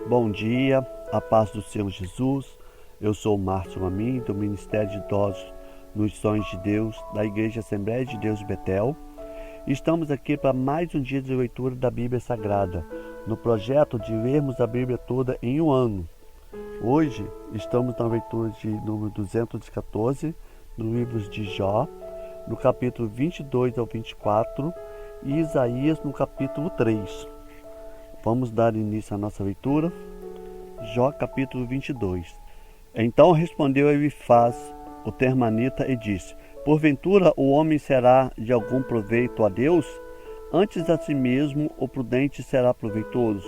Bom dia, a paz do Senhor Jesus. Eu sou o Márcio Amin, do Ministério de Idosos nos Sonhos de Deus, da Igreja Assembleia de Deus Betel. Estamos aqui para mais um dia de leitura da Bíblia Sagrada, no projeto de lermos a Bíblia toda em um ano. Hoje estamos na leitura de número 214, no livro de Jó, no capítulo 22 ao 24, e Isaías no capítulo 3. Vamos dar início à nossa leitura. Jó capítulo 22. Então respondeu Elifaz, o Temanita, e disse: Porventura o homem será de algum proveito a Deus? Antes a si mesmo o prudente será proveitoso.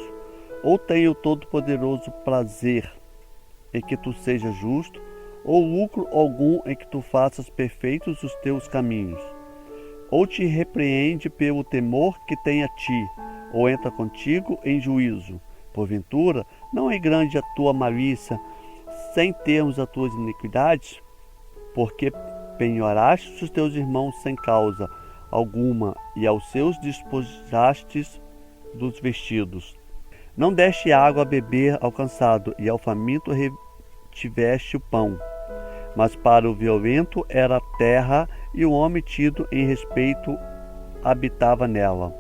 Ou tem o Todo-Poderoso prazer em que tu sejas justo, ou lucro algum em que tu faças perfeitos os teus caminhos? Ou te repreende pelo temor que tem a ti, ou entra contigo em juízo? Porventura, não é grande a tua malícia, sem termos as tuas iniquidades? Porque penhoraste os teus irmãos sem causa alguma, e aos seus despojastes dos vestidos. Não deste água a beber ao cansado, e ao faminto retiveste o pão. Mas para o violento era a terra, e o homem tido em respeito habitava nela.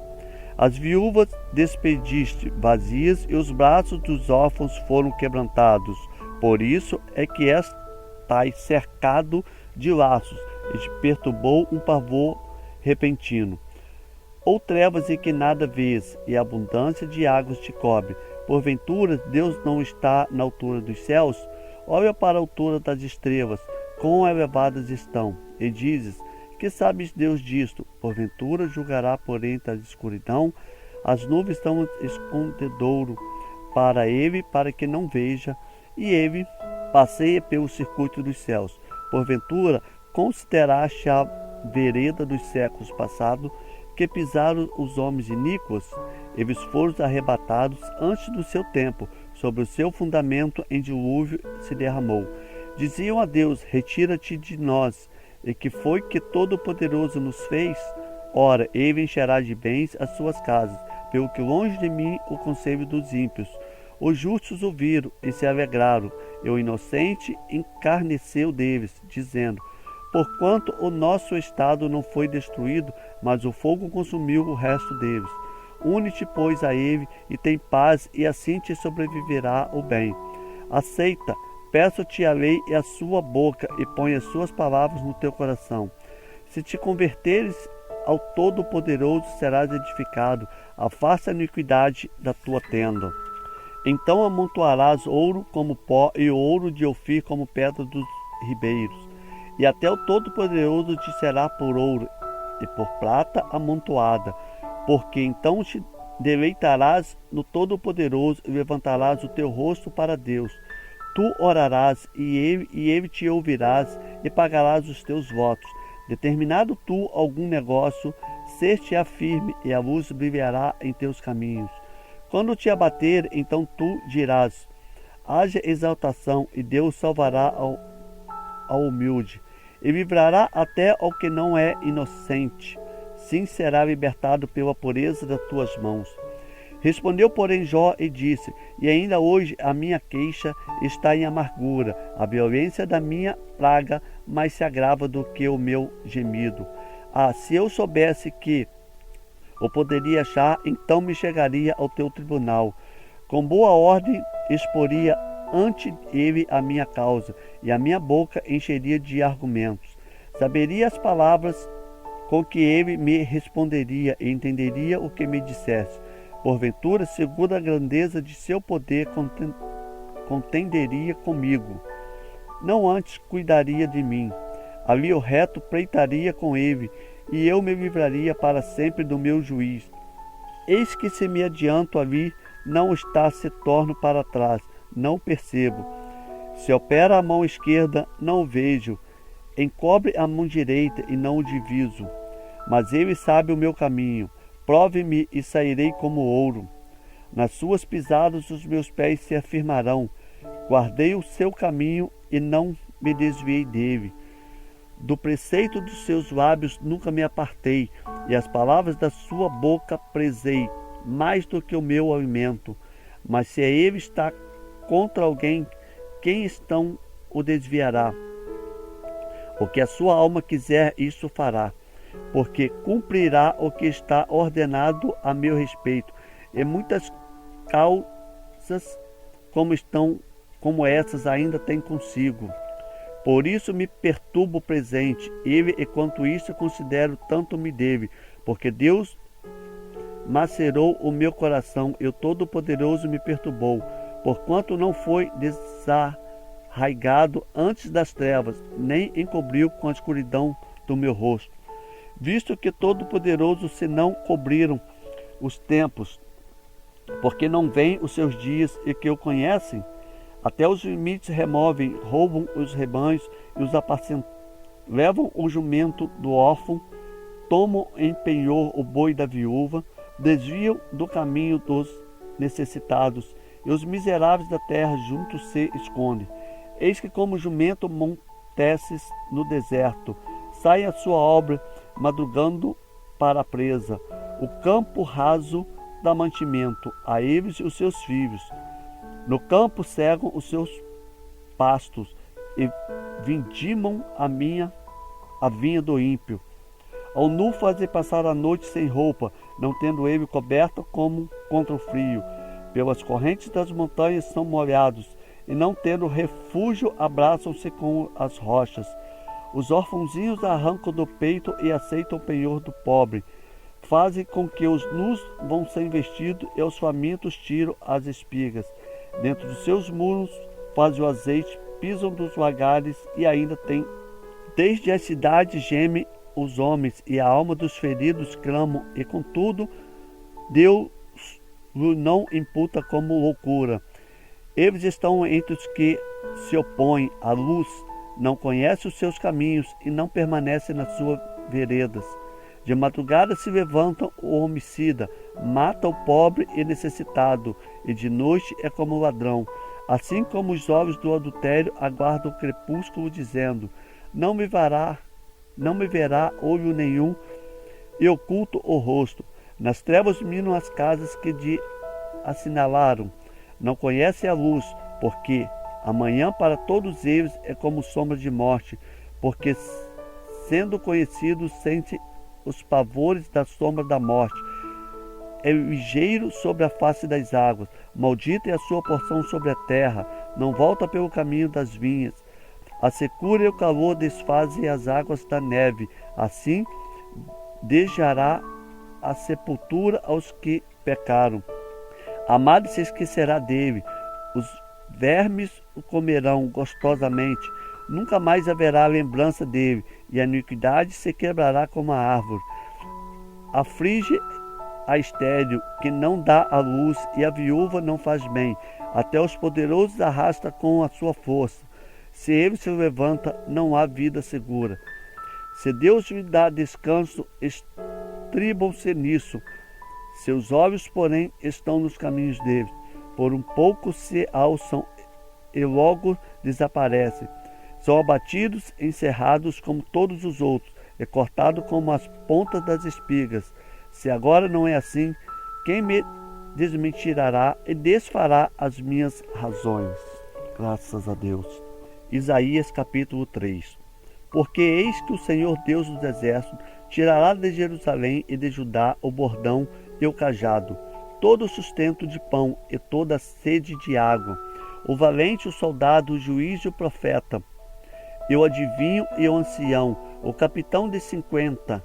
As viúvas despediste vazias, e os braços dos órfãos foram quebrantados. Por isso é que estás cercado de laços, e te perturbou um pavor repentino. Ou trevas em que nada vês, e abundância de águas te cobre. Porventura Deus não está na altura dos céus? Olha para a altura das estrelas, quão elevadas estão, e dizes: que sabes Deus disto? Porventura julgará por entre a escuridão? As nuvens são escondedouro para ele, para que não veja, e ele passeia pelo circuito dos céus. Porventura consideraste a vereda dos séculos passados, que pisaram os homens iníquos? Eles foram arrebatados antes do seu tempo, sobre o seu fundamento em dilúvio se derramou. Diziam a Deus: retira-te de nós. E que foi que Todo-Poderoso nos fez? Ora, ele encherá de bens as suas casas, pelo que longe de mim o conselho dos ímpios. Os justos ouviram e se alegraram, e o inocente encarneceu deles, dizendo: porquanto o nosso estado não foi destruído, mas o fogo consumiu o resto deles. Une-te, pois, a ele, e tem paz, e assim te sobreviverá o bem. Aceita, peço-te a lei e a sua boca, e põe as suas palavras no teu coração. Se te converteres ao Todo-Poderoso, serás edificado. Afasta a iniquidade da tua tenda. Então amontoarás ouro como pó, e ouro de Ofir como pedra dos ribeiros. E até o Todo-Poderoso te será por ouro e por prata amontoada. Porque então te deleitarás no Todo-Poderoso, e levantarás o teu rosto para Deus. Tu orarás, e ele te ouvirás, e pagarás os teus votos. Determinado tu algum negócio, ser-te-á firme, e a luz brilhará em teus caminhos. Quando te abater, então tu dirás: haja exaltação, e Deus salvará ao humilde, e livrará até ao que não é inocente. Sim, será libertado pela pureza das tuas mãos. Respondeu, porém, Jó e disse: e ainda hoje a minha queixa está em amargura, a violência da minha praga mais se agrava do que o meu gemido. Ah, se eu soubesse que o poderia achar, então me chegaria ao teu tribunal. Com boa ordem exporia ante ele a minha causa, e a minha boca encheria de argumentos. Saberia as palavras com que ele me responderia, e entenderia o que me dissesse. Porventura, segundo a grandeza de seu poder, contenderia comigo. Não antes cuidaria de mim. Ali o reto pleitaria com ele, e eu me livraria para sempre do meu juiz. Eis que se me adianto ali, não está, se torno para trás, não percebo. Se opera a mão esquerda, não o vejo. Encobre a mão direita, e não o diviso. Mas ele sabe o meu caminho. Prove-me, e sairei como ouro. Nas suas pisadas os meus pés se afirmarão. Guardei o seu caminho, e não me desviei dele. Do preceito dos seus lábios nunca me apartei, e as palavras da sua boca prezei, mais do que o meu alimento. Mas se ele está contra alguém, quem então o desviará? O que a sua alma quiser, isso fará, porque cumprirá o que está ordenado a meu respeito. E muitas causas como essas ainda tem consigo. Por isso me perturba o presente, e quanto isso considero tanto me deve, porque Deus macerou o meu coração, e o Todo-Poderoso me perturbou, porquanto não foi desarraigado antes das trevas, nem encobriu com a escuridão do meu rosto. Visto que Todo-Poderoso se não cobriram os tempos, porque não vêm os seus dias e que o conhecem, até os limites removem, roubam os rebanhos e os apacentam, levam o jumento do órfão, tomam em penhor o boi da viúva, desviam do caminho dos necessitados, e os miseráveis da terra juntos se escondem. Eis que como jumento monteces no deserto, sai a sua obra, madrugando para a presa. O campo raso dá mantimento a eles e os seus filhos. No campo cegam os seus pastos e vindimam a vinha do ímpio. Ao nu fazem passar a noite sem roupa, não tendo ele coberta como contra o frio. Pelas correntes das montanhas são molhados, e não tendo refúgio abraçam-se com as rochas. Os orfãozinhos arrancam do peito e aceitam o penhor do pobre. Fazem com que os nus vão sem vestido e os famintos tiram as espigas. Dentro dos seus muros fazem o azeite, pisam dos lagares e ainda tem. Desde as cidades gemem os homens e a alma dos feridos clamam, e contudo Deus não imputa como loucura. Eles estão entre os que se opõem à luz, não conhecem os seus caminhos e não permanecem nas suas veredas. De madrugada se levantam o homicida, mata o pobre e necessitado, e de noite é como ladrão. Assim como os olhos do adultério aguardam o crepúsculo, dizendo: não me verá olho nenhum, e oculto o rosto. Nas trevas minam as casas que de assinalaram. Não conhecem a luz, porque amanhã para todos eles é como sombra de morte, porque sendo conhecidos sente os pavores da sombra da morte. É ligeiro sobre a face das águas, maldita é a sua porção sobre a terra, não volta pelo caminho das vinhas. A secura e o calor desfazem as águas da neve, assim deixará a sepultura aos que pecaram. Amado se esquecerá dele, os vermes o comerão gostosamente, nunca mais haverá lembrança dele, e a iniquidade se quebrará como a árvore. Aflige a estéril, que não dá a luz, e a viúva não faz bem, até os poderosos arrasta com a sua força. Se ele se levanta, não há vida segura. Se Deus lhe dá descanso, estribam-se nisso. Seus olhos, porém, estão nos caminhos deles. Por um pouco se alçam e logo desaparecem. São abatidos, encerrados como todos os outros, e cortados como as pontas das espigas. Se agora não é assim, quem me desmentirá e desfará as minhas razões? Graças a Deus. Isaías capítulo 3. Porque eis que o Senhor Deus dos exércitos tirará de Jerusalém e de Judá o bordão e o cajado, todo o sustento de pão e toda a sede de água, o valente, o soldado, o juiz e o profeta, e o adivinho e o ancião, o capitão de 50,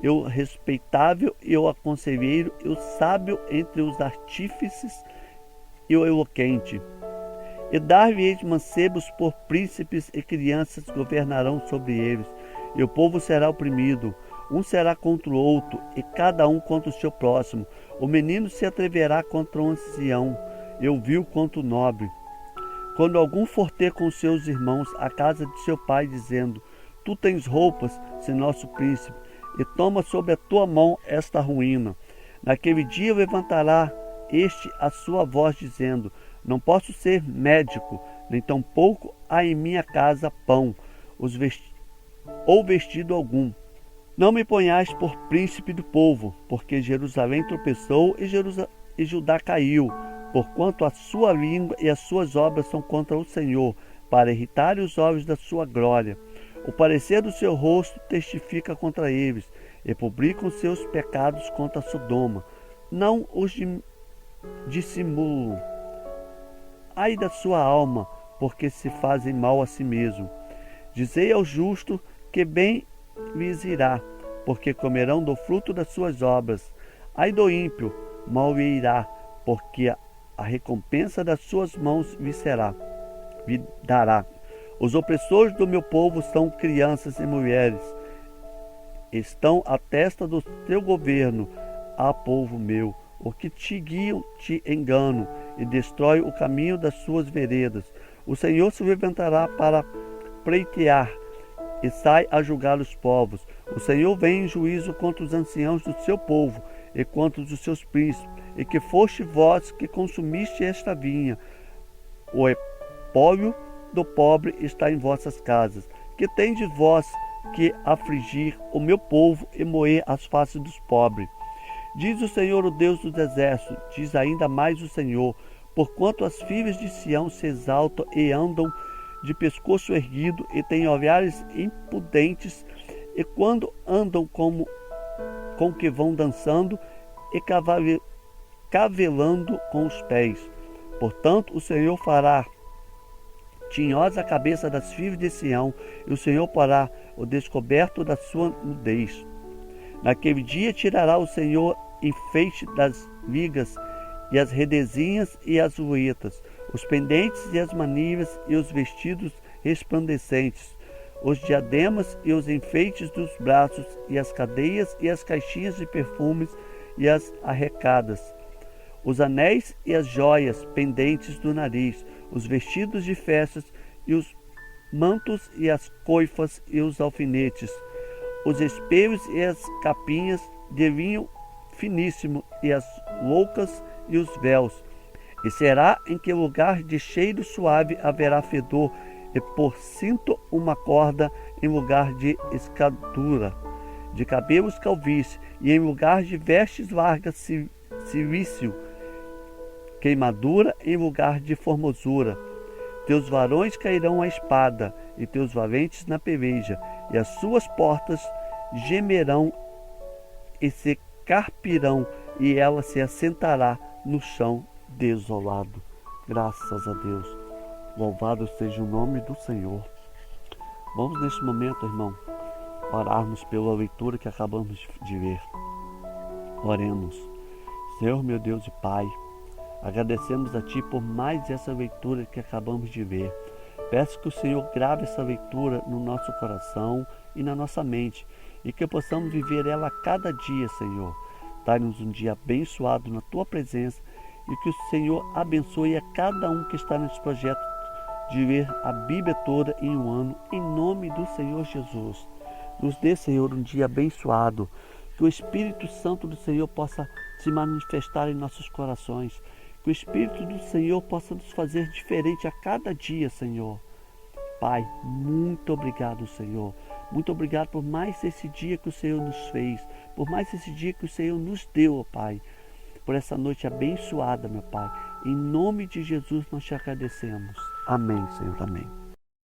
e o respeitável e o aconselheiro, e o sábio entre os artífices e o eloquente. E dar-lhe-eis mancebos por príncipes, e crianças governarão sobre eles, e o povo será oprimido. Um será contra o outro, e cada um contra o seu próximo. O menino se atreverá contra o ancião, e o vil contra o nobre. Quando algum for ter com seus irmãos a casa de seu pai, dizendo: tu tens roupas, se nosso príncipe, e toma sobre a tua mão esta ruína. Naquele dia levantará este a sua voz, dizendo: não posso ser médico, nem tampouco há em minha casa pão, ou vestido algum. Não me ponhais por príncipe do povo, porque Jerusalém tropeçou e Judá caiu, porquanto a sua língua e as suas obras são contra o Senhor, para irritar os olhos da sua glória. O parecer do seu rosto testifica contra eles, e publicam seus pecados contra Sodoma. Não os dissimulam. Ai da sua alma, porque se fazem mal a si mesmo. Dizei ao justo que bem lhes irá, porque comerão do fruto das suas obras. Ai do ímpio, mal lhe irá, porque a recompensa das suas mãos lhe dará. Os opressores do meu povo são crianças e mulheres. Estão à testa do teu governo, povo meu. O que te guiam te enganam e destrói o caminho das suas veredas. O Senhor se levantará para pleitear e sai a julgar os povos. O Senhor vem em juízo contra os anciãos do seu povo e contra os seus príncipes, e que foste vós que consumiste esta vinha. O espólio do pobre está em vossas casas. Que tendes vós que afligir o meu povo e moer as faces dos pobres? Diz o Senhor, o Deus dos exércitos, diz ainda mais o Senhor, porquanto as filhas de Sião se exaltam e andam de pescoço erguido e têm olhares impudentes, e quando andam com que vão dançando e cavelando com os pés. Portanto, o Senhor fará tinhosa a cabeça das filhas de Sião, e o Senhor porá o descoberto da sua nudez. Naquele dia tirará o Senhor enfeite das vigas, e as redezinhas e as luetas, os pendentes e as manilhas e os vestidos resplandecentes, os diademas e os enfeites dos braços, e as cadeias e as caixinhas de perfumes e as arrecadas, os anéis e as joias pendentes do nariz, os vestidos de festas e os mantos e as coifas e os alfinetes, os espelhos e as capinhas de linho finíssimo e as loucas e os véus. E será em que lugar de cheiro suave haverá fedor, e por cinto uma corda em lugar de escadura, de cabelos calvície, e em lugar de vestes largas cilício, queimadura em lugar de formosura. Teus varões cairão à espada, e teus valentes na peleja, e as suas portas gemerão e se carpirão, e ela se assentará no chão desolado. Graças a Deus. Louvado seja o nome do Senhor. Vamos neste momento, irmão, orarmos pela leitura que acabamos de ver. Oremos. Senhor, meu Deus e Pai, agradecemos a Ti por mais essa leitura que acabamos de ver. Peço que o Senhor grave essa leitura no nosso coração e na nossa mente, e que possamos viver ela a cada dia, Senhor. Dá-nos um dia abençoado na Tua presença, e que o Senhor abençoe a cada um que está nesse projeto de ler a Bíblia toda em um ano, em nome do Senhor Jesus. Nos dê, Senhor, um dia abençoado, que o Espírito Santo do Senhor possa se manifestar em nossos corações, que o Espírito do Senhor possa nos fazer diferente a cada dia, Senhor. Pai, muito obrigado, Senhor. Muito obrigado por mais esse dia que o Senhor nos fez, por mais esse dia que o Senhor nos deu, ó Pai, por essa noite abençoada, meu Pai. Em nome de Jesus nós te agradecemos. Amém, Senhor, amém.